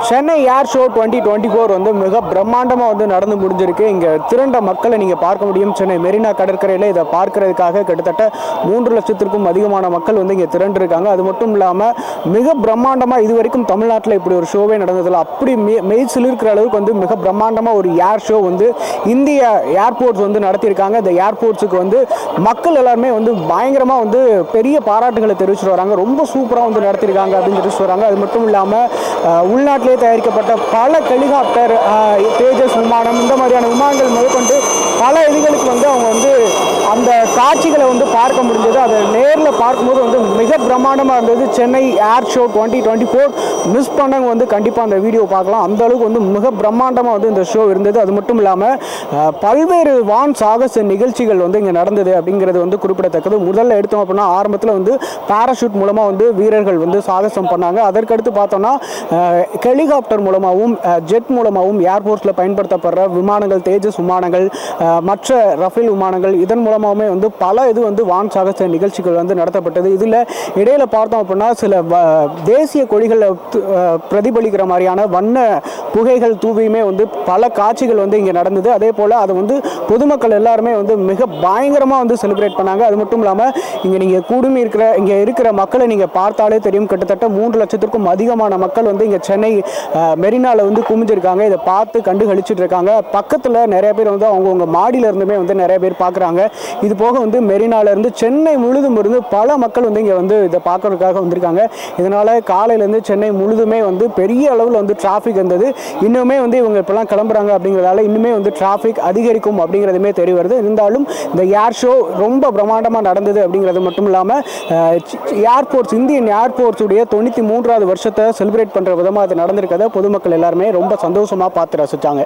சென்னை ஏர் show 2024 வந்து மிக பிரம்மாண்டமாக வந்து நடந்து முடிஞ்சிருக்கு. இங்கே திரண்ட மக்களை நீங்கள் பார்க்க முடியும். சென்னை மெரினா கடற்கரையில் இதை பார்க்கறதுக்காக கிட்டத்தட்ட 3 லட்சத்திற்கும் அதிகமான மக்கள் வந்து இங்கே திரண்டிருக்காங்க. அது மட்டும் இல்லாமல் மிக பிரம்மாண்டமாக இது வரைக்கும் தமிழ்நாட்டில் இப்படி ஒரு ஷோவே நடந்ததில்லை. அப்படி மெய் சிலிர்க்கிற அளவுக்கு வந்து மிக பிரம்மாண்டமாக ஒரு ஏர் ஷோ வந்து இந்திய ஏர்போர்ட்ஸ் வந்து நடத்தியிருக்காங்க. இந்த ஏர்போர்ட்ஸுக்கு வந்து மக்கள் எல்லாருமே வந்து பயங்கரமாக வந்து பெரிய பாராட்டுகளை தெரிவிச்சுட்டு வராங்க. ரொம்ப சூப்பராக வந்து நடத்தியிருக்காங்க அப்படின்னு தெரிவிச்சு வராங்க. அது மட்டும் இல்லாமல் உள்நாட்டிலே தயாரிக்கப்பட்ட பல ஹெலிகாப்டர், தேஜஸ் விமானம், இந்த மாதிரியான விமானங்கள் முதற்கொண்டு பல இதுகளுக்கு வந்து அவங்க வந்து அந்த காட்சிகளை வந்து பார்க்க முடிஞ்சது. அதை நேரில் பார்க்கும்போது வந்து மிக பிரம்மாண்டமாக இருந்தது. சென்னை ஏர் ஷோ 2024 மிஸ் பண்ணவங்க வந்து கண்டிப்பாக அந்த வீடியோ பார்க்கலாம். அந்த அளவுக்கு வந்து மிக பிரம்மாண்டமாக வந்து இந்த ஷோ இருந்தது. அது மட்டும் இல்லாமல் பல்வேறு வான் சாகச நிகழ்ச்சிகள் வந்து இங்கே நடந்தது அப்படிங்கிறது வந்து குறிப்பிடத்தக்கது. முதல்ல எடுத்தோம் அப்படின்னா ஆரம்பத்தில் வந்து பாராஷூட் மூலமாக வந்து வீரர்கள் வந்து சாகசம் பண்ணாங்க. அதற்கடுத்து பார்த்தோம்னா ஹெலிகாப்டர் மூலமாகவும் ஜெட் மூலமாகவும் ஏர்போர்ட்ஸில் பயன்படுத்தப்படுற விமானங்கள், தேஜஸ் விமானங்கள், மற்ற ரஃபேல் விமானங்கள், இதன் மூலமாகவே வந்து பல இது வந்து வான் சாகச நிகழ்ச்சிகள் வந்து நடத்தப்பட்டது. இதில் இடையில பார்த்தோம் அப்படின்னா சில தேசிய கொடிகளை பிரதிபலிக்கிற மாதிரியான வண்ண புகைகள் தூவியுமே வந்து பல காட்சிகள் வந்து இங்கே நடந்தது. அதே போல் அதை வந்து பொதுமக்கள் எல்லாருமே வந்து மிக பயங்கரமாக வந்து செலிப்ரேட் பண்ணாங்க. அது மட்டும் இல்லாமல் இங்கே இருக்கிற மக்களை நீங்கள் பார்த்தாலே தெரியும். கிட்டத்தட்ட 3 லட்சத்திற்கும் அதிகமான மக்கள் வந்து இங்கே சென்னை மெரினாவில் வந்து குமிஞ்சிருக்காங்க. இதை பார்த்து கண்டு கழிச்சிட்டு இருக்காங்க. பக்கத்தில் நிறைய பேர் வந்து அவங்கவுங்க மாடியில இருந்துமே வந்து நிறைய பேர் பார்க்குறாங்க. இது போக வந்து மெரினால இருந்து சென்னை முழுதும் இருந்து பல மக்கள் வந்து இங்கே வந்து இதை பார்க்கறதுக்காக வந்திருக்காங்க. இதனால காலையிலேருந்து சென்னை முழுதுமே வந்து பெரிய அளவில் வந்து டிராஃபிக் இருந்தது. இன்னுமே வந்து இவங்க இப்பெல்லாம் கிளம்புறாங்க அப்படிங்கிறதால இன்னுமே வந்து டிராஃபிக் அதிகரிக்கும் அப்படிங்கிறதுமே தெரிய வருது. இருந்தாலும் இந்த ஏர் ஷோ ரொம்ப பிரம்மாண்டமாக நடந்தது அப்படிங்கிறது மட்டும் இல்லாமல் ஏர்போர்ட்ஸ், இந்தியன் ஏர்போர்ட்ஸுடைய 93வது வருஷத்தை செலிப்ரேட் பண்ணுற விதமாக அது நடந்திருக்கதை பொதுமக்கள் எல்லாருமே ரொம்ப சந்தோஷமாக பார்த்து ரசித்தாங்க.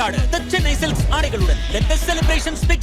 கொண்டாடு The Chennai Silks ஆடைகளுடன். Let the celebrations begin.